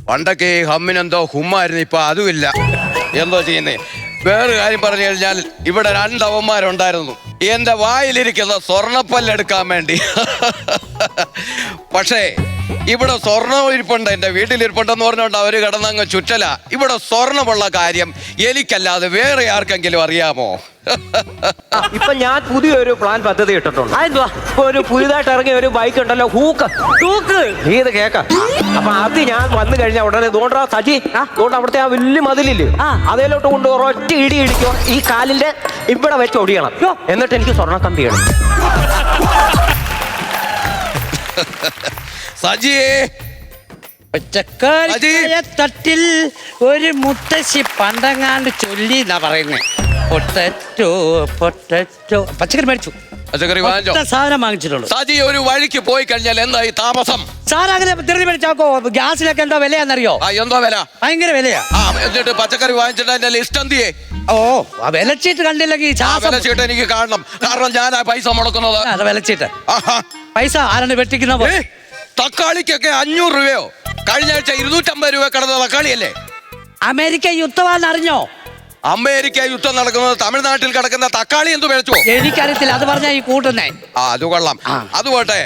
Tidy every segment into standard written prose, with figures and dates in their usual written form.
പണ്ടൊക്കെ ഈ ഹമ്മിനെന്തോ ഹുമ്മായിരുന്നു, ഇപ്പൊ അതുമില്ല. എന്തോ ചെയ്യുന്നേ. വേറെ കാര്യം പറഞ്ഞു കഴിഞ്ഞാൽ ഇവിടെ 2 അവന്മാരുണ്ടായിരുന്നു എന്റെ വായിലിരിക്കുന്ന സ്വർണ്ണപ്പല്ലെടുക്കാൻ വേണ്ടി. പക്ഷേ ഇവിടെ സ്വർണ്ണം ഇരിപ്പുണ്ട്, എന്റെ വീട്ടിലിരിപ്പുണ്ടെന്ന് പറഞ്ഞുകൊണ്ട് അവര് കിടന്നങ്ങ് ചുറ്റല. ഇവിടെ സ്വർണ്ണമുള്ള കാര്യം എനിക്കല്ലാതെ വേറെ ആർക്കെങ്കിലും അറിയാമോ? ഇപ്പൊ ഞാൻ പുതിയൊരു പ്ലാൻ പദ്ധതി ഇട്ടിട്ടുണ്ട്. ഇപ്പൊ ഒരു പുതിയതായിട്ട് ഇറങ്ങിയ ഒരു ബൈക്ക് ഉണ്ടല്ലോ, ഹൂക്ക്. നീ ഇത് കേക്ക. അപ്പൊ അത് ഞാൻ വന്നു കഴിഞ്ഞാൽ ഉടനെ തോണ്ടാ സജി, അതുകൊണ്ട് അവിടുത്തെ ആ വലിയ മതിലില്ലേ, അതേലോട്ട് കൊണ്ട് ഒറ്റ ഇടി ഇടിക്കോ, ഈ കാലിന്റെ ഇവിടെ വെച്ച് ഒടിയണം. എന്നിട്ട് എനിക്ക് സ്വർണ്ണ കമ്പി ചെയ്യണം. സജിയേ, തട്ടിൽ ഒരു മുത്തശ്ശി പണ്ടങ്ങാണ്ട് ചൊല്ലി എന്നാ പറയുന്നേ. പൊട്ടറ്റോ പൊട്ടറ്റോ പച്ചക്കറി മേടിച്ചു, പച്ചക്കറി വാങ്ങിച്ചോ? സാധനം വാങ്ങിച്ചിട്ടുള്ളൂ. സജി ഒരു വഴിക്ക് പോയി കഴിഞ്ഞാൽ എന്തായി താമസം? സാർ അങ്ങനെ തിരഞ്ഞു മേടിച്ചാക്കോ. ഗ്യാസിലൊക്കെ എന്തോ വിലയാന്നറിയോ? എന്തോ വില? ഭയങ്കര വിലയാ. എന്നിട്ട് പച്ചക്കറി വാങ്ങിച്ചിട്ട് അതിന്റെ ലിസ്റ്റ് എന്തിയേ? ഓ, വിലച്ചീട്ട് കണ്ടില്ലെങ്കിൽ വിലച്ചീട്ട് എനിക്ക് കാണണം, കാരണം ഞാനാ പൈസ മുടക്കുന്നത്. വിലച്ചീട്ട് പൈസ ആരാണ് വെട്ടിക്കുന്ന? തക്കാളിക്കൊക്കെ 500 രൂപയോ? കഴിഞ്ഞ ആഴ്ച 250 രൂപ കിടന്ന തക്കാളിയല്ലേ? അമേരിക്ക യുദ്ധമാണെന്ന് അറിഞ്ഞോ? അമേരിക്ക യുദ്ധം നടക്കുന്നത് തമിഴ്നാട്ടിൽ കിടക്കുന്ന തക്കാളി എന്ത് മേടിച്ചോ? എനിക്കറിയത്തില്ല, അത് പറഞ്ഞാ ഈ കൂട്ടുന്നേ. അത് കൊള്ളാം. അത് പോട്ടെ,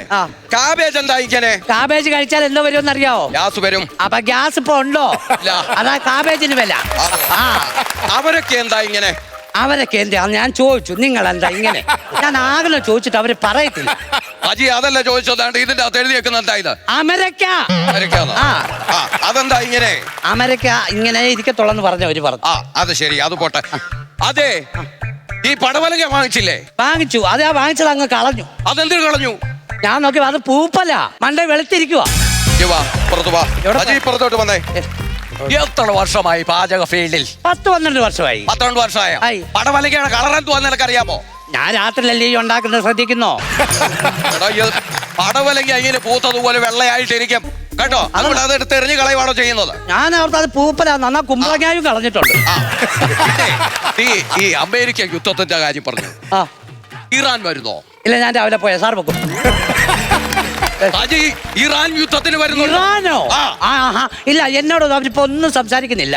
കാബേജ് എന്താ ഇങ്ങനെ? കാബേജ് കഴിച്ചാൽ എന്തോ വരുമെന്ന് അറിയാവോ? ഗ്യാസ് വരും. അപ്പൊ ഗ്യാസ് ഇപ്പൊ ഉണ്ടോ? അതാ കാബേജിന് വില. അവരൊക്കെ എന്താ ഇങ്ങനെ? അവരൊക്കെ എന്താ? ഞാൻ ചോദിച്ചു, നിങ്ങൾ എന്താ ഇങ്ങനെ? ഞാൻ ആകെ ചോദിച്ചിട്ട് അവര് പറയത്തില്ല. അജി അതല്ല ചോദിച്ചതാണ്, ഇതിന്റെ അകത്ത് എഴുതിയേക്കുന്ന എന്താ ഇത്? അമേരിക്ക. അതെന്താ ഇങ്ങനെ? അമേരിക്ക ഇങ്ങനെ ഇരിക്കത്തുള്ളെന്ന് പറഞ്ഞവര് പറഞ്ഞു. അത് ശരി, അത് പോട്ടെ. അതെ, ഈ പടവലങ്ങ വാങ്ങിച്ചില്ലേ? വാങ്ങിച്ചു. അത് ആ വാങ്ങിച്ചത് അങ്ങ് കളഞ്ഞു. അതെന്തിനു കളഞ്ഞു? ഞാൻ നോക്കി, അത് പൂപ്പല, മണ്ടേ വെളുത്തിരിക്കുവാ. പുറത്തു വാ. അജി പുറത്തോട്ട് വന്നേ. എത്ര വർഷമായി പാചക ഫീൽഡിൽ? 10-12 വർഷമായി. 12 വർഷമായ പടവലങ്ങയുടെ കളർ എന്തുവാന്ന് നിനക്കറിയാമോ? ഞാൻ രാത്രിയിലല്ലേ ഈ ഉണ്ടാക്കുന്നത്, ശ്രദ്ധിക്കുന്നോ? പടവലങ്ങ ഇങ്ങനെ പൂത്തതുപോലെ വെള്ളയായിട്ടിരിക്കും കേട്ടോ. അതുകൊണ്ട് അതെടുത്ത് എറിഞ്ഞു കളയുവാണോ ചെയ്യുന്നത്? ഞാൻ ഓർത്ത് അത് പൂപ്പല, നന്നാ കുമ്പളങ്ങായും കളഞ്ഞിട്ടുണ്ട്. ഈ അമേരിക്ക യുദ്ധത്തിന്റെ കാര്യം പറഞ്ഞു. ഇറാൻ വരുന്നോ? ഇല്ല, ഞാൻ രാവിലെ പോയ സാർ വെക്കും. ഇറാൻ യുദ്ധത്തിന് വരുന്നു. ഇറാനോ? ഇല്ല, എന്നോട് അവരിപ്പോ ഒന്നും സംസാരിക്കുന്നില്ല.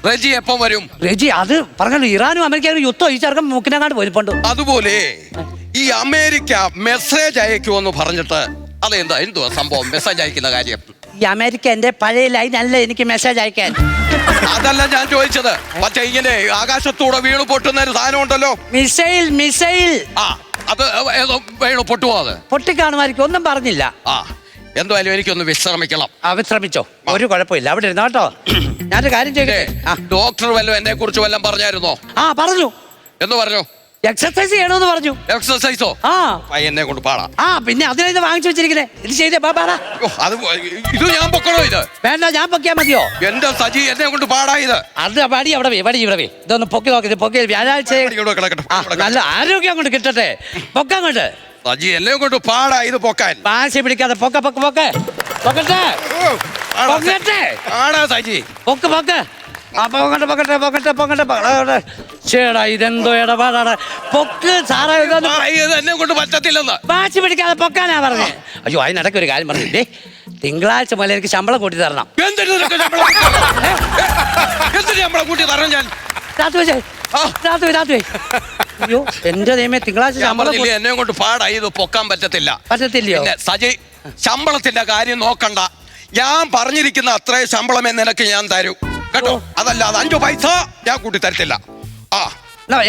റെജി എപ്പം വരും? റെജി അത് പറഞ്ഞല്ലോ, ഇറാനും അമേരിക്കയും യുദ്ധം ഈ ചെറുക്കം മുക്കിനങ്ങാണ്ട് പോയിട്ടുണ്ട്. അതുപോലെ ഈ അമേരിക്ക മെസ്സേജ് അയക്കുമെന്ന് പറഞ്ഞിട്ട് അതെന്താ, എന്തുവാ സംഭവം മെസ്സേജ് അയക്കുന്ന കാര്യം? ഈ അമേരിക്ക എന്റെ പഴയ ലൈനല്ല എനിക്ക് മെസ്സേജ് അയക്കാൻ. അതല്ല ഞാൻ ചോദിച്ചത്, മറ്റേ ഇങ്ങനെ ആകാശത്തൂടെ വീണു പൊട്ടുന്ന ഒരു സാധനം ഉണ്ടല്ലോ, മിസൈൽ. മിസൈൽ അത് വീണു പൊട്ടുമോ? അത് പൊട്ടിക്കാണുമായിരിക്കും, ഒന്നും പറഞ്ഞില്ല. എന്തായാലും എനിക്കൊന്ന് വിശ്രമിക്കണം. വിശ്രമിച്ചോ, ഒരു കുഴപ്പമില്ല, അവിടെ ഇരുന്നോ കേട്ടോ. ഞാനൊരു കാര്യം ചെയ്യട്ടെ. ഡോക്ടർ വല്ലതും എന്നെ കുറിച്ച് വല്ലതും പറഞ്ഞായിരുന്നോ? പറഞ്ഞു. എന്ന് പറഞ്ഞു? എക്സർസൈസ് ചെയ്യണമെന്ന് പറഞ്ഞു. എക്സർസൈസോ? എന്നെ കൊണ്ട് പാടാം. പിന്നെ അതിനെ വാങ്ങിച്ചു വെച്ചിരിക്കുന്നേ. ഇത് ചെയ്തേ ഇത് ഞാൻ പൊക്കണോ? ഇത് വേണ്ട, ഞാൻ പൊക്കിയാ മതിയോ? എന്റെ സജി എന്നെ കൊണ്ട് പാടാ ഇത്. അത് പടി അവിടെ ഇവിടെ ഇതൊന്ന് പൊക്കി നോക്കി. പൊക്കി വ്യാഴാഴ്ച നല്ല ആരോഗ്യം കൊണ്ട് കിട്ടട്ടെ. പൊക്കാൻ കൊണ്ട് സജി എന്നെ കൊണ്ട് പാടാ ഇത് പൊക്കാൻ. വാശി പിടിക്കാതെ പൊക്കട്ടെ. സജി പൊക്ക്. ചേടാ, ഇതെന്തോ ഇടപാടാണ്. പൊക്ക് സാറേ, എന്നെ കൊണ്ട് പറ്റത്തില്ലെന്ന്. വാശി പിടിക്കാതെ പൊക്കാനാ പറഞ്ഞേ. അയ്യോ, അതിനിടയ്ക്ക് ഒരു കാര്യം പറഞ്ഞില്ലേ, തിങ്കളാഴ്ച മുതൽ എനിക്ക് ശമ്പളം കൂട്ടി തരണം. ശമ്പളം കൂട്ടി തരണം ഞാൻ? രാത്രി. അയ്യോ എന്റെ ദൈവമേ, തിങ്കളാഴ്ച ശമ്പളം. എന്നെ കൊണ്ട് പാടാ ഇത് പൊക്കാൻ പറ്റത്തില്ലയോ? സജി, ശമ്പളത്തിന്റെ കാര്യം നോക്കണ്ട. ഞാൻ പറഞ്ഞിരിക്കുന്ന അത്രയും ശമ്പളമേ നിനക്ക് ഞാൻ തരൂ കേട്ടോ. അതല്ലാതെ 5 പൈസ ഞാൻ കൂട്ടി തരത്തില്ല.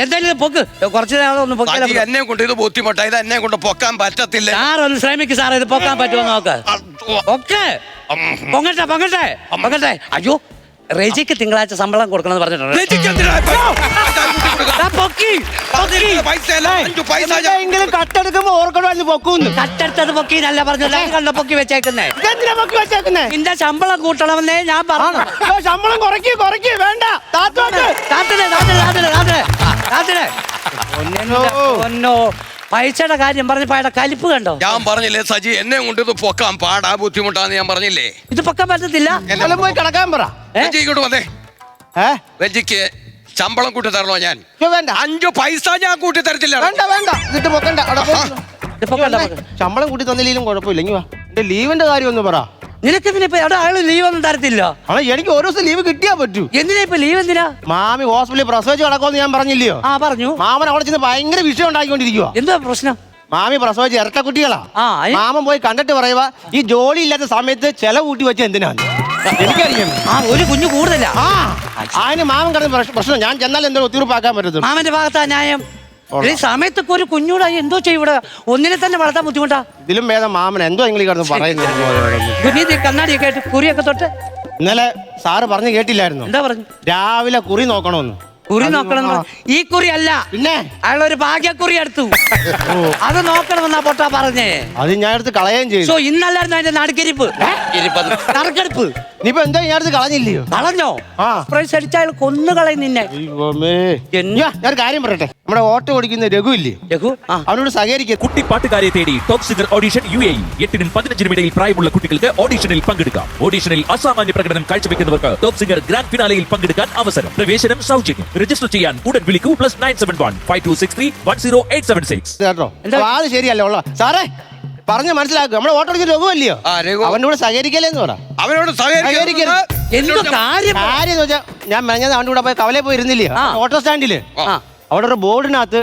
എന്തായാലും പൊക്ക്, കുറച്ച് എന്നെ കൊണ്ട് ഇത് ബുദ്ധിമുട്ടാ. ഇത് എന്നെ കൊണ്ട് പൊക്കാൻ പറ്റത്തില്ല. സാർ ഒന്ന് ശ്രമിക്കും സാറേ, ഇത് പൊക്കാൻ പറ്റുമോ നോക്ക്. പൊങ്ങട്ടെ. അയ്യോ, റെജിക്ക് തിങ്കളാഴ്ച ശമ്പളം കൊടുക്കണമെന്ന് പറഞ്ഞിട്ടുണ്ട്. കട്ടെടുക്കുമ്പോ ഓർക്കണോ പൊക്കൂന്ന്? കട്ടെടുത്തത് പൊക്കി നല്ല പറഞ്ഞല്ലോ, കണ്ട പൊക്കി വെച്ചേക്കുന്നേ. നിന്റെ ശമ്പളം കൂട്ടണമെന്നേ ഞാൻ പറഞ്ഞു. ശമ്പളം കുറയ്ക്ക് വേണ്ട. പൈസയുടെ കാര്യം പറഞ്ഞപ്പോ അയാളുടെ കലിപ്പ് കണ്ടോ? ഞാൻ പറഞ്ഞില്ലേ സജി, എന്നെ കൊണ്ട് ഇത് പൊക്കാൻ പാടാ, ബുദ്ധിമുട്ടാന്ന് ഞാൻ പറഞ്ഞില്ലേ. ഇത് പൊക്കാൻ പറ്റത്തില്ല. പോയി കിടക്കാൻ പറ. ഇങ്ങോട്ട് വന്നേ. റെജിക്ക് ശമ്പളം കൂട്ടി തരണോ ഞാൻ? വേണ്ട, 5 പൈസ ഞാൻ കൂട്ടി തരത്തില്ല. വേണ്ട. ഇതിട്ട് പൊക്കണ്ട. ശമ്പളം കൂട്ടി തന്നില്ലെങ്കിലും കുഴപ്പമില്ല. ഇനി വാ, എന്റെ ലീവിന്റെ കാര്യം ഒന്ന് പറ. നിനക്ക് ഇപ്പൊ അവിടെ അയാള് ലീവ് ഒന്നും തരത്തില്ല. എനിക്ക് ഓരോ ദിവസം ലീവ് കിട്ടിയാ പറ്റൂ. എന്തിനാ ഇപ്പൊ ലീവ് എന്തിനാ? മാമി ഹോസ്പിറ്റലിൽ പ്രസവിച്ച് കിടക്കുമെന്ന് ഞാൻ പറഞ്ഞില്ലയോ? ആ പറഞ്ഞു. മാമൻ അവിടെ ചെന്ന് ഭയങ്കര വിഷയം ഉണ്ടാക്കിക്കൊണ്ടിരിക്കുക. എന്താ പ്രശ്നം? മാമി പ്രസവിച്ച് ഇരട്ട കുട്ടികളാ. ആ, മാമൻ പോയി കണ്ടിട്ട് പറയുക, ഈ ജോലി ഇല്ലാത്ത സമയത്ത് ചെലവ് കൂട്ടി വെച്ച എന്തിനാണ്? എനിക്കറിയാം. ഒരു കുഞ്ഞു കൂടുതലാ. അതിന് മാമൻ കിടന്ന പ്രശ്നം ഞാൻ ചെന്നാൽ എന്തോ ഒത്തിരിപ്പാക്കാൻ പറ്റത്തുള്ളൂ. മാമന്റെ ഭാഗത്താ ന്യായം. ഈ സമയത്തൊക്കെ ഒരു കുഞ്ഞൂടായി എന്തോ ചെയ്യും ഇവിടെ. ഒന്നിനെ തന്നെ വളർത്താൻ ബുദ്ധിമുട്ടാ. ഇതിലും ഭേദം മാമൻ എന്തോ നിങ്ങൾ കിടന്ന് പറയുന്നത്. കണ്ണാടിയൊക്കെ ആയിട്ട് കുറിയൊക്കെ തൊട്ട്. ഇന്നലെ സാറ് പറഞ്ഞു കേട്ടില്ലായിരുന്നു? എന്താ പറഞ്ഞു? രാവിലെ കുറി നോക്കണമെന്ന്. കുറി നോക്കണം. ഈ കുറി അല്ല, പിന്നെ അയാളൊരു ഭാഗ്യക്കുറി എടുത്തു. അത് നോക്കണമെന്നാ പൊട്ടാ പറഞ്ഞേ. അത് ഞാൻ എടുത്ത് കളയുകയും ചെയ്തു. ഇന്നല്ലായിരുന്നു അതിന്റെ നടുക്കരിപ്പ്. നറുക്കെടുപ്പ്. നീയിപ്പോ എന്തോ ഞാൻ എടുത്ത് കളഞ്ഞില്ലയോ? കളഞ്ഞോ? പ്രൈസ് അടിച്ചാൽ കൊന്നു കളയും നിന്നെ. ഞാനൊരു കാര്യം പറയട്ടെ. നമ്മുടെ ഓട്ടോ ഓടിക്കുന്ന രഘു ഇല്ലേ? രഘു അവനോട് സഹകരിക്കുക. കുട്ടി പാട്ടുകാരെ തേടി ടോപ്പ് സിംഗർ ഓഡിഷൻ UAE. 8-നും 15-നും ഇടയിൽ പ്രായമുള്ള കുട്ടികൾക്ക് ഓഡിഷനിൽ പങ്കെടുക്കാം. ഓഡിഷനിൽ അസാമാന്യ പ്രകടനം കാഴ്ചവെക്കുന്നവർക്ക് ടോപ്പ് സിംഗർ ഗ്രാൻഡ് ഫിനാലയിൽ പങ്കെടുക്കാൻ അവസരം. പ്രവേശനം സൗജന്യം. രജിസ്റ്റർ ചെയ്യാൻ ഉടൻ വിളിക്കൂ. +971 5263 10876. കേട്ടോ, അത് ശരിയല്ല ഉള്ള സാറേ പറഞ്ഞ് മനസ്സിലാക്കുക. നമ്മുടെ ഓട്ടോ ഓടിക്കുന്ന രഘു അല്ലയോ? അവന്റെ കൂടെ സഹകരിക്കലേന്ന് പറ. അവനോട് കാര്യം എന്ന് വെച്ചാൽ ഞാൻ മെനഞ്ഞത് അവന്റെ കൂടെ പോയി കവലയിൽ പോയി ഇരുന്നില്ലേ ഓട്ടോ സ്റ്റാൻഡില്. അവിടെ ഒരു ബോർഡിനകത്ത്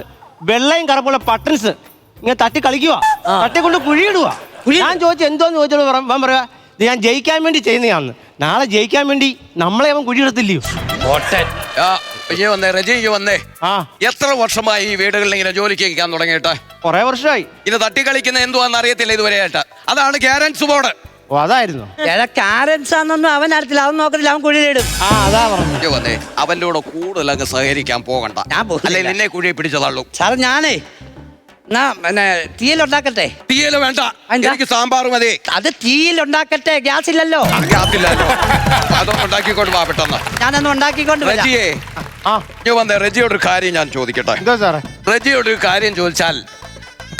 വെള്ളയും കറുപ്പുള്ള പട്ടൻസ് ഇങ്ങനെ തട്ടി കളിക്കുക, തട്ടിക്കൊണ്ട് കുഴിയിടുക. ഞാൻ ചോദിച്ചു എന്തോന്ന് ചോദിച്ചോളൂ. പറയാ ഇത് ഞാൻ ജയിക്കാൻ വേണ്ടി ചെയ്യുന്നതാണെന്ന്. നാളെ ജയിക്കാൻ വേണ്ടി നമ്മളെ അവൻ കുഴിയിടത്തില്ലയോ? വന്നേ. എത്ര വർഷമായി ഈ വീടുകളിൽ ഇങ്ങനെ ജോലിക്ക് കേൾക്കാൻ തുടങ്ങിയിട്ട്? കുറെ വർഷമായി. ഇത് തട്ടിക്കളിക്കുന്ന എന്തുവാന്ന് അറിയത്തില്ല ഇതുവരെയായിട്ട്. അതാണ് ക്യാരൻസ് ബോർഡ്. ഓ അതായിരുന്നു. ക്യാരൻസ് ആണെന്നൊന്നും അവൻ അറിയത്തില്ല. അവൻ നോക്കത്തില്ല, അവൻ കുഴിയിലിടും. അതാ പറഞ്ഞു. വന്നേ, അവന്റെ കൂടെ കൂടുതൽ അങ്ങ് സഹകരിക്കാൻ പോകണ്ട. അല്ലെ നിന്നെ കുഴിയെ പിടിച്ചതള്ളൂ. സാറ് ഞാനേ തീയിലുണ്ടാക്കട്ടെ. തീയല് വേണ്ട, എനിക്ക് സാമ്പാർ മതി. അത് തീയിലുണ്ടാക്കട്ടെ, ഗ്യാസ് ഇല്ലല്ലോ. ഗ്യാസ് ഇല്ലല്ലോ, അതൊന്നും ഉണ്ടാക്കിക്കൊണ്ട് വാ പെട്ടെന്ന്. ഞാനൊന്നും ഉണ്ടാക്കിക്കൊണ്ട് റജിയെ വന്നേ, റജിയോട് ഒരു കാര്യം ഞാൻ ചോദിക്കട്ടെ. എന്താ സാറേ? റജിയോട് ഒരു കാര്യം ചോദിച്ചാൽ,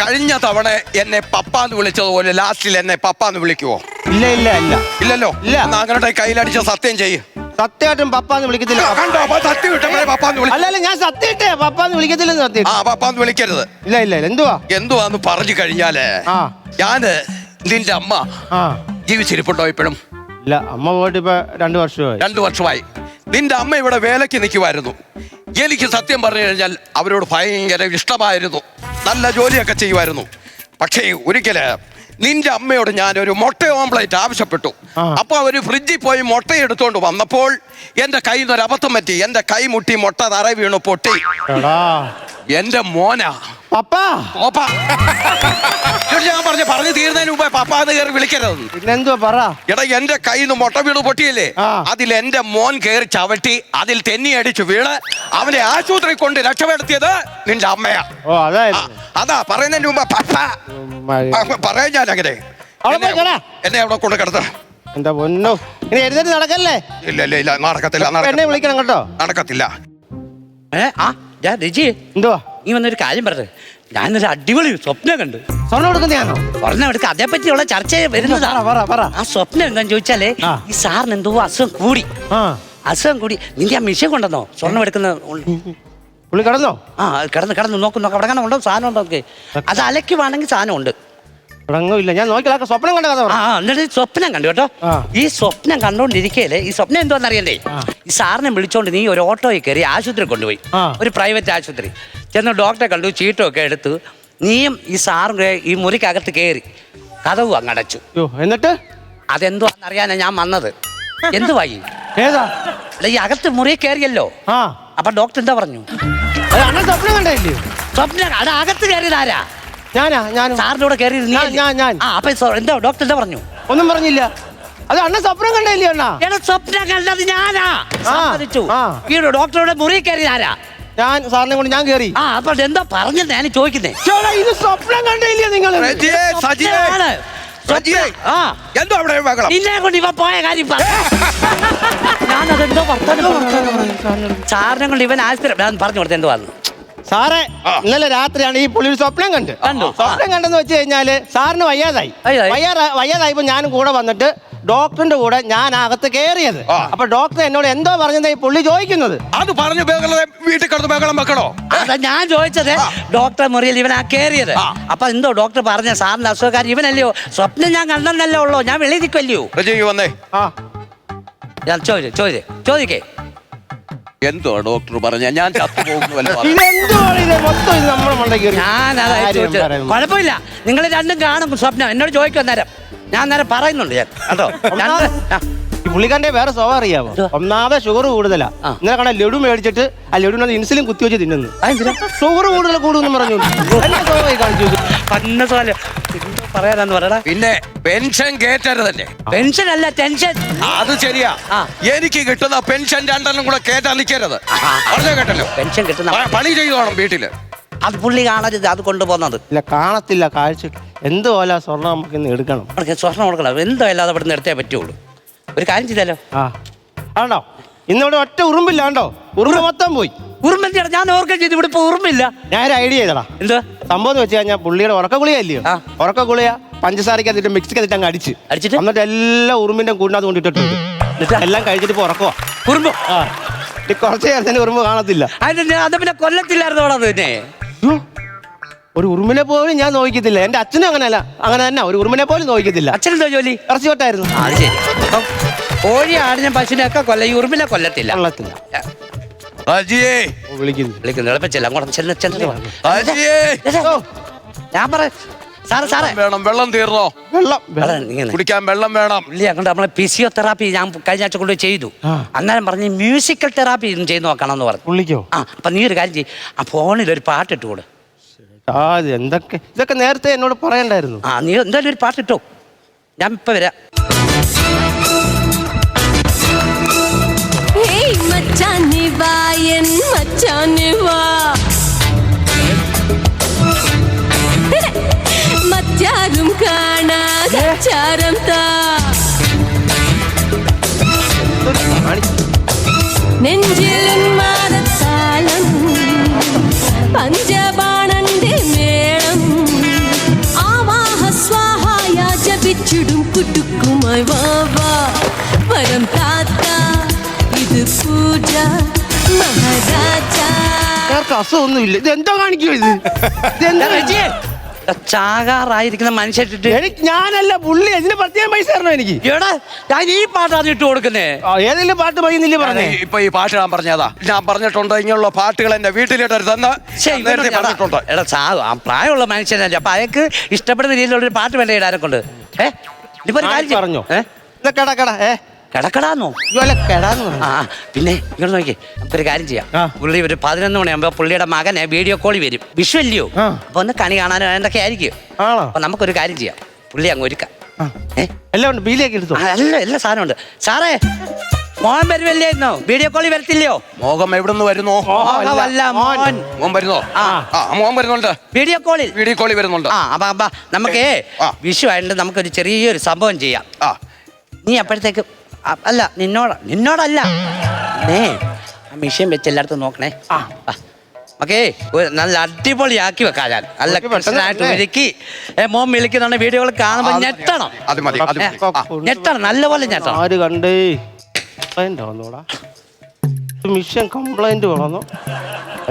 കഴിഞ്ഞ തവണ എന്നെ പപ്പാന്ന് വിളിച്ചതുപോലെ ലാസ്റ്റിൽ എന്നെ പപ്പാന്ന് വിളിക്കുവോ? ഇല്ല ഇല്ല ഇല്ല. ഇല്ലല്ലോ. ഇല്ല. അങ്ങനെ കയ്യിലടിച്ച സത്യം ചെയ്യ്. സത്യമായിട്ടും പപ്പാന്ന് വിളിക്കത്തില്ല. അല്ലല്ല, ഞാൻ സത്യമായിട്ടേ പപ്പാന്ന് വിളിക്കത്തില്ലെന്ന്. സത്യം. പപ്പാന്ന് വിളിക്കരുത്. ഇല്ല ഇല്ല. എന്തുവാന്ന് പറഞ്ഞു കഴിഞ്ഞാല് ഞാന് നിന്റെ അമ്മ ജീവിച്ചിരിപ്പുണ്ടോ ഇപ്പോഴും? ഇല്ല, അമ്മ പോയിട്ട് ഇപ്പൊ 2 വർഷമായി. 2 വർഷമായി. നിന്റെ അമ്മ ഇവിടെ വേലയ്ക്ക് നിൽക്കുമായിരുന്നു. എനിക്ക് സത്യം പറഞ്ഞു കഴിഞ്ഞാൽ അവരോട് ഭയങ്കര ഇഷ്ടമായിരുന്നു. നല്ല ജോലിയൊക്കെ ചെയ്യുമായിരുന്നു. പക്ഷേ ഒരിക്കല് നിന്റെ അമ്മയോട് ഞാനൊരു മുട്ട ഓംപ്ലേറ്റ് ആവശ്യപ്പെട്ടു. അപ്പൊ അവര് ഫ്രിഡ്ജിൽ പോയി മുട്ട എടുത്തോണ്ട് വന്നപ്പോൾ എന്റെ കയ്യിൽ നിന്ന് ഒരു അബദ്ധം പറ്റി. എന്റെ കൈ മുട്ടി മുട്ട തറ വീണു പൊട്ടി. എന്റെ മോനാ പപ്പാ. ഞാൻ പറഞ്ഞു തീർന്നതിന് മുമ്പേ പപ്പാന്ന് കയറി വിളിക്കരുത്. പിന്നെന്തുവാ പറ. എടാ, എന്റെ കയ്യിൽ നിന്ന് മുട്ട വീണ് പൊട്ടിയില്ലേ, അതിൽ എന്റെ മോൻ കയറി ചവിട്ടി അതിൽ തെന്നി അടിച്ചു വീണ് അവനെ ആശുപത്രി കൊണ്ട് രക്ഷപ്പെടുത്തിയത് നിന്റെ അമ്മയാ. അതാ പറയുന്നതിന് മുമ്പ് പപ്പ പറയാൻ ഞാൻ അങ്ങനെ. എന്നെ അവിടെ കൊണ്ട് കിടത്തണം. എന്താ പൊന്നോ, ഇനി എഴുന്നേറ്റ് നടക്കല്ലേ? ഇല്ല ഇല്ല ഇല്ല, നടക്കത്തില്ല. എന്നെ വിളിക്കണം കേട്ടോ. നടക്കത്തില്ല. രജി, എന്തുവാ? നീ വന്നൊരു കാര്യം പറഞ്ഞത്. ഞാനൊരു അടിപൊളി സ്വപ്നം കണ്ടു. സ്വർണ്ണം എടുക്കുന്നതാണോ? സ്വർണ്ണം എടുക്കുക, അതേപ്പറ്റിയുള്ള ചർച്ച വരുന്നതാ. ആ സ്വപ്നം എന്താന്ന് ചോദിച്ചാലേ, ഈ സാറിന് എന്തോ അസുഖം കൂടി. നിന്റെ ആ മിഷൻ കൊണ്ടെന്നോ സ്വർണ്ണം എടുക്കുന്ന പുള്ളി കിടന്നോ? കിടന്നു നോക്കുന്നു. അവിടെ കാണാൻ ഉണ്ടോ സാധനം ഉണ്ടോ? അത് അലക്കുവാണെങ്കിൽ സാധനം ഉണ്ട്. ഞാൻ നോക്കിയാൽ സ്വപ്നം കണ്ട കഥ. എന്നിട്ട് സ്വപ്നം കണ്ടു കേട്ടോ. ഈ സ്വപ്നം കണ്ടോണ്ടിരിക്കല്ലേ, ഈ സ്വപ്നം എന്തോന്ന് അറിയണ്ടേ, ഈ സാറിനെ വിളിച്ചോണ്ട് നീ ഒരു ഓട്ടോയിൽ കയറി ആശുപത്രി കൊണ്ടുപോയി. ഒരു പ്രൈവറ്റ് ആശുപത്രി ചെന്ന് ഡോക്ടറെ കണ്ടു, ചീട്ടൊക്കെ എടുത്തു. നീയും ഈ സാറും ഈ മുറിക്കകത്ത് കയറി കഥവും അങ്ങടച്ചു. എന്നിട്ട് അതെന്തോന്ന് അറിയാനാ ഞാൻ വന്നത്. എന്തുവായി? ഏതാ? അല്ല, ഈ അകത്ത് മുറി കയറിയല്ലോ. അപ്പൊ ഡോക്ടർ എന്താ പറഞ്ഞു? സ്വപ്നം കണ്ടല്ലേ? സ്വപ്നം അത് അകത്ത് കയറിയതാരാ? സാറിന്റെ കൂടെ കയറി. അപ്പൊ എന്താ ഡോക്ടർ എന്താ പറഞ്ഞു? ഒന്നും പറഞ്ഞില്ല. അത് അണ്ണൻ സ്വപ്നം കണ്ടല്ലേ? സ്വപ്നം കണ്ടത് ഞാനാ. ഈ ഡോക്ടറുടെ മുറി കയറിയതാരാ? ഞാൻ സാറിനെ കൊണ്ട് ഞാൻ കയറി. അപ്പൊ എന്താ പറഞ്ഞത് ഞാൻ ചോദിക്കുന്നേ? ഇത് സ്വപ്നം കണ്ടില്ലേ നിങ്ങൾ? നിന്നെ കൊണ്ട് ഇവ പോയ കാര്യം ഞാനതെന്തോ സാറിനെ കൊണ്ട് ഇവൻ ആശുപത്രി പറഞ്ഞു കൊടുത്ത എന്തോ വന്നു. സാറേ, ഇന്നലെ രാത്രിയാണ് ഈ പുള്ളി സ്വപ്നം സ്വപ്നം കണ്ടെന്ന് വെച്ച് കഴിഞ്ഞാല് സാറിന് വയ്യാതായിപ്പോ ഞാനും കൂടെ വന്നിട്ട് ഡോക്ടറിന്റെ കൂടെ ഞാൻ അകത്ത് കയറിയത്. അപ്പൊ ഡോക്ടർ എന്നോട് എന്തോ പറഞ്ഞത് ഈ പുള്ളി ചോദിക്കുന്നത്. അത് പറഞ്ഞു വീട്ടിൽ കിടന്ന് ബഹളം വെക്കണോ? അതാ ഞാൻ ചോദിച്ചത്. ഡോക്ടർ മുറിയിൽ ഇവനാ കേറിയത്. അപ്പൊ എന്തോ ഡോക്ടർ പറഞ്ഞ സാറിന്റെ അസുഖക്കാരൻ ഇവനല്ലയോ? സ്വപ്നം ഞാൻ കണ്ടെന്നല്ലേ ഉള്ളൂ, ഞാൻ വെളിയിൽ നിൽക്കല്ലയോ? വന്നേ. ഞാൻ ചോദിക്കേ എന്തോ ഡോക്ടർ പറഞ്ഞ ഞാൻ ഞാൻ അതായത് ചോദിച്ചത്. കുഴപ്പമില്ല, നിങ്ങൾ രണ്ടും കാണും സ്വപ്നം. എന്നോട് ചോദിക്കും അന്നേരം. ഞാൻ അന്നേരം പറയുന്നുണ്ട് ഞാൻ കേട്ടോ. ഈ പുള്ളിക്കാരന്റെ വേറെ സ്വഭാവം അറിയാമോ? ഒന്നാമതെ ഷുഗർ കൂടുതലാ. ഇന്നലെ കാണാൻ ലഡു മേടിച്ചിട്ട് ആ ലഡുവിനകത്ത് ഇൻസുലിൻ കുത്തിവെച്ച് തിന്നുന്നു. ഷുഗർ കൂടുമെന്ന് പറഞ്ഞു. പറയാനെന്ന് പറയടാ. പിന്നെ പെൻഷൻ കേറ്റരുതല്ലേ? പെൻഷൻ അല്ല, ടെൻഷൻ. അത് ശരിയാ. എനിക്ക് കിട്ടുന്ന പെൻഷൻ രണ്ടെണ്ണം കൂടെ കേറ്റാൻ നിൽക്കരുത്. പറഞ്ഞ കേട്ടല്ലോ, പെൻഷൻ കിട്ടുന്ന പണി ചെയ്തോണം വീട്ടില്. അത് പുള്ളി കാണരുത്, അത് കൊണ്ടുപോകുന്നത്. ഇല്ല, കാണത്തില്ല കാഴ്ച. എന്തുപോലെ സ്വർണ്ണം നമുക്ക് ഇന്ന് എടുക്കണം. സ്വർണ്ണം കൊടുക്കണം. എന്തോ അല്ലാതെ ഇവിടെ നിന്ന് എടുത്തേ പറ്റുള്ളൂ. ഒരു കാര്യം ചെയ്താലോ? ആണോ? ഇന്നിവിടെ ഒറ്റ ഉറുമ്പില്ലാണ്ടോ? ഉറുമ്പ് മൊത്തം പോയി. ഉറുമ്പെന്തിയാ? ഞാൻ ഓർക്കം ചെയ്ത് ഇവിടെ ഇപ്പൊ ഉറുമ്പില്ല. ഞാൻ ഒരു ഐഡിയ ചെയ്തടാ. എന്താ സംഭവം എന്ന് വെച്ച് കഴിഞ്ഞാൽ പുള്ളിയുടെ ഉറക്ക ഗുളിക അല്ലയോ? ഉറക്ക ഗുളിക പഞ്ചസാരക്കകത്തിട്ട് മിക്സിക്കകത്തിട്ട് അങ്ങ് അടിച്ചിട്ട് എന്നിട്ട് എല്ലാ ഉറുമ്പിന്റെ കൂടിനകത്ത് കൊണ്ടിട്ടിട്ടുണ്ട്. എല്ലാം കഴിച്ചിട്ട് ഇപ്പൊ ഉറക്കവാ ഉറുമ്പ്. കുറച്ച് നേരത്തിന് ഉറുമ്പ് കാണത്തില്ല. അത് പിന്നെ കൊല്ലത്തില്ലായിരുന്നോടാ പിന്നെ. ഒരു ഉറുമ്പിനെ പോലും ഞാൻ നോക്കിയത്തില്ല. എന്റെ അച്ഛനും അങ്ങനെയല്ല, അങ്ങനെ തന്നെ ഒരു ഉറുമ്പിനെ പോലും നോക്കിയത്തില്ല. അച്ഛനെന്തോ ജോലി? ഇറച്ചി വെട്ടായിരുന്നു. അത് ശരി. കോഴി, ആടിനെ, പശുവിനെ ഒക്കെ കൊല്ല, ഈ ഉറുമ്പിനെ കൊല്ലത്തില്ല. വിളിക്കുന്നു. എളുപ്പിച്ചില്ല. ഞാൻ പറ സാറേ വേണം. വെള്ളം തീർന്നോ? കുടിക്കാൻ വെള്ളം വേണം. ഇല്ല, അങ്ങോട്ട് നമ്മളെ ഫിസിയോതെറാപ്പി ഞാൻ കഴിഞ്ഞ ആഴ്ച കൊണ്ട് ചെയ്തു. അന്നേരം പറഞ്ഞ് മ്യൂസിക്കൽ തെറാപ്പി ചെയ്ത് നോക്കണം എന്ന് പറഞ്ഞു. പുള്ളിക്കോ? അപ്പൊ നീ ഒരു കാര്യം ചെയ്യും, ആ ഫോണിൽ ഒരു പാട്ട് ഇട്ടുകൂടെ. എന്തൊക്കെ ഇതൊക്കെ നേരത്തെ എന്നോട് പറയണ്ടായിരുന്നു. നീ എന്തായാലും ഒരു പാട്ട് ഇട്ടോ, ഞാൻ ഇപ്പൊ വരാം. മറ്റാരും കാണാചാരം നെഞ്ചിലും മാതത്താളം പഞ്ചബാണന്റെ മേളം ആവാഹ സ്വാഹായ ജപിച്ചിടും കുട്ടുക്കുമായി വാവാ വരം താത്ത ഇത് പൂജ മഹാരാജ. അസുഖമൊന്നുമില്ല. ഇത് എന്തോ കാണിക്കോ? ഇത് ചാകാറായിരിക്കുന്ന മനുഷ്യട്ടിട്ട് ഞാനല്ല പുള്ളി. ഇതിന് പ്രത്യേകം പൈസ തരണോ എനിക്ക്? എടാ, ഞാൻ ഈ പാട്ടാണ് ഇട്ട് കൊടുക്കുന്നേ. ഏതെങ്കിലും പാട്ട് പറയുന്നില്ലേ പറഞ്ഞേ? ഇപ്പൊ ഈ പാട്ട് ഞാൻ പറഞ്ഞതാ. ഞാൻ പറഞ്ഞിട്ടുണ്ട് ഇങ്ങനെയുള്ള പാട്ടുകൾ എന്റെ വീട്ടിലിട്ടരുതെന്ന് പറഞ്ഞിട്ടുണ്ട്. എടാ ആ പ്രായമുള്ള മനുഷ്യനല്ലേ, അപ്പൊ അയാൾക്ക് ഇഷ്ടപ്പെടുന്ന രീതിയിലുള്ള ഒരു പാട്ട് വേണ്ട ഇടാനെ കൊണ്ട്. ഇപ്പൊ ഒരു കാര്യം പറഞ്ഞോ? കിടക്കടാന്നോ? പിന്നെ ഇങ്ങോട്ട് നോക്കി, നമുക്കൊരു കാര്യം ചെയ്യാം. പുള്ളി ഒരു 11 മണിയാകുമ്പോ പുള്ളിയുടെ മകനെ വീഡിയോ കോളി വരും. വിഷുവല്ലയോ? അപ്പൊ ഒന്ന് കണി കാണാനോ എന്തൊക്കെ ആയിരിക്കും. അപ്പൊ നമുക്കൊരു കാര്യം ചെയ്യാം, പുള്ളി അങ്ങ് ഒരുക്കാം. എല്ലാ സാധനം ഉണ്ട്. സാറേ, മോൻ വരുമല്ലേ ഇന്നോ? വീഡിയോ കോളി വരത്തില്ലയോ? മോഹം എവിടുന്ന് വരുന്നോ? മോൻ വരുന്നോ? മോൻ വരുന്നുണ്ട്. വീഡിയോ കോളി വരുന്നുണ്ട്. അപ്പൊ നമുക്കേ വിഷു ആയിട്ട് നമുക്കൊരു ചെറിയൊരു സംഭവം ചെയ്യാം. നീ അപ്പോഴത്തേക്ക് അല്ല നിന്നോടല്ല മിഷ്യൻ വെച്ച് എല്ലായിടത്തും നോക്കണേ. ഓക്കേ, നല്ല അടിപൊളിയാക്കി വെക്കാം. ഞാൻ നല്ല കൃഷ്ണനായിട്ട് ഒരുക്കി മോൻ വിളിക്കുന്നുണ്ട്. വീഡിയോകൾ കാണുമ്പോൾ ഞെട്ടണം. നല്ലപോലെ ഞെട്ടണം. ആര് കണ്ടേ? മിഷൻ കംപ്ലൈന്റ് വേണമെന്നോ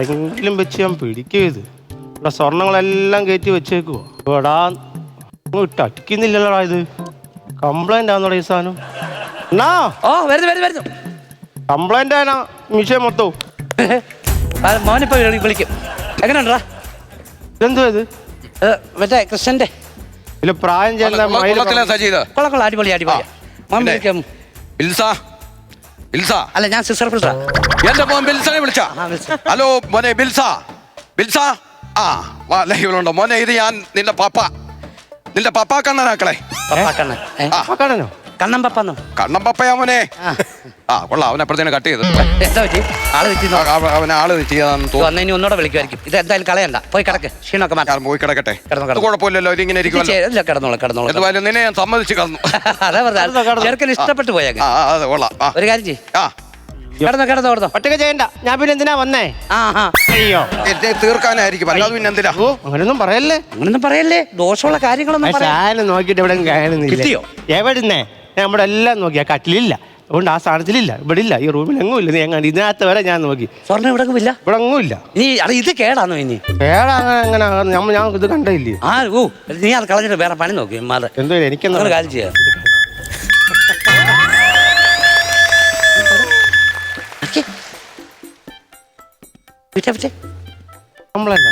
എങ്കിലും വെച്ച് ഞാൻ പിടിക്കരുത്. ഇവിടെ സ്വർണങ്ങളെല്ലാം കയറ്റി വെച്ചേക്കുവോ? ഇവിടാ അടിക്കുന്നില്ലല്ലോടാ. ഇത് കംപ്ലൈന്റ് ആണോടാ ഈ സാധനം? വരുന്നു. കംപ്ലൈന്റ് ആണോ മിഷൻ മൊത്തവും? മോനിപ്പോ വിളിക്കും. എങ്ങനെയുണ്ടാ? ഇതെന്തുവാ ഇത്? മറ്റേ കൃഷ്ണന്റെ പ്രായം ചെന്ന കൊള്ളക്കൊള്ള അടിപൊളി. മോൻ വിളിക്കാം. അല്ല, ഞാൻ സിസ്റ്റർ ഫിൽസ. എന്റെ മോൻ ബിൽസനെ വിളിച്ച. ഹലോ മോനെ ബിൽസ. മോനെ, ഇത് ഞാൻ നിന്റെ പപ്പ കണ്ണനാക്കളെ. കണ്ണൻ പപ്പന്നോ? കണ്ണൻ പപ്പയാ മോനെ. കൊള്ളാം. അവനപ്പുറത്തേന് കട്ട് ചെയ്ത് ആള് ചെയ്യാന്ന് തോന്നുന്നു. ഇനി ഒന്നുകൂടെ വിളിക്കുമായിരിക്കും. ഇത് എന്തായാലും കളയണ്ട, പോയി കിടക്ക്. ക്ഷീണമൊക്കെ മാറ്റാൻ പോയി കിടക്കട്ടെ. കുഴപ്പമില്ലല്ലോ, ഇതിങ്ങനെ കിടന്നോളൂ. നിന്നെ ഞാൻ സമ്മതിച്ചു കിടന്നു. അതാ പറഞ്ഞ ചെറുക്കൻ ഇഷ്ടപ്പെട്ടു പോയാ. ഒരു കാര്യം ചെയ്യ്, കിടന്നോ. ഒറ്റയ്ക്ക് ചെയ്യണ്ട. ഞാൻ പിന്നെ എന്തിനാ വന്നേ? അയ്യോ, തീർക്കാനായിരിക്കും. അല്ലാതെ പിന്നെ എന്തിനാ? അങ്ങനൊന്നും പറയല്ലേ. ദോഷമുള്ള കാര്യങ്ങളൊന്നും നോക്കിട്ട് എവിടെ കിട്ടിയോ? എവിടുന്നേ ഞാൻ ഇവിടെ എല്ലാം നോക്കി ആ കട്ടിലില്ല, അതുകൊണ്ട് ആ സ്ഥാനത്തിലില്ല, ഇവിടെ ഇല്ല, ഈ റൂമിൽ എങ്ങും ഇല്ല. നീ എങ്ങനെ ഇതിനകത്ത് വരെ ഞാൻ നോക്കി, സ്വർണ്ണം ഇവിടെ ഇല്ല, ഇവിടെ എങ്ങും ഇല്ല. നീ അത് ഇത് കേടാണോ ഇനി? അങ്ങനെ ഞാൻ ഇത് കണ്ടില്ലേ. ആ ഓ നീ അത് കളഞ്ഞിട്ട് വേറെ പണി നോക്കി മാറി. എന്തോ എനിക്കെന്താ കാര്യം ചെയ്യാം. നമ്മളല്ല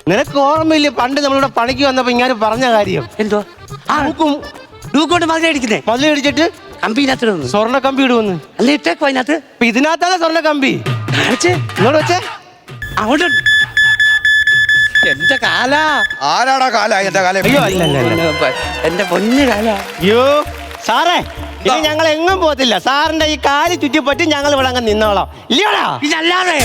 നിനക്ക് ഓർമ്മയില്ലേ പണ്ട് നമ്മളിവിടെ പണിക്ക് വന്നപ്പോ ഇങ്ങനെ പറഞ്ഞ കാര്യം? എന്തോ ഡൂക്കോട്ട് മതിൽ അടിക്കുന്നേ, മതിലടിച്ചിട്ട് കമ്പിനകത്ത് സ്വർണ്ണ കമ്പി ഇടുവന്ന് അല്ല ഇട്ടേക്കോ അതിനകത്ത്. ഇപ്പൊ ഇതിനകത്താണ് സ്വർണ്ണ കമ്പി. ഇങ്ങോട്ട് വെച്ചേ. അങ്ങോട്ട് എന്റെ കാല. ആരാടാ കാല? എന്റെ കാല. അയ്യോ അല്ല അല്ല അല്ല എന്റെ പൊന്നു കാല. അയ്യോ സാറേ, ഇനി ഞങ്ങൾ എങ്ങും പോകത്തില്ല. സാറിന്റെ ഈ കാല് ചുറ്റിപ്പറ്റി ഞങ്ങൾ ഇവിടെ അങ്ങ് നിന്നോളാം. ഇല്ലയോടാ? ഇതല്ലാതെ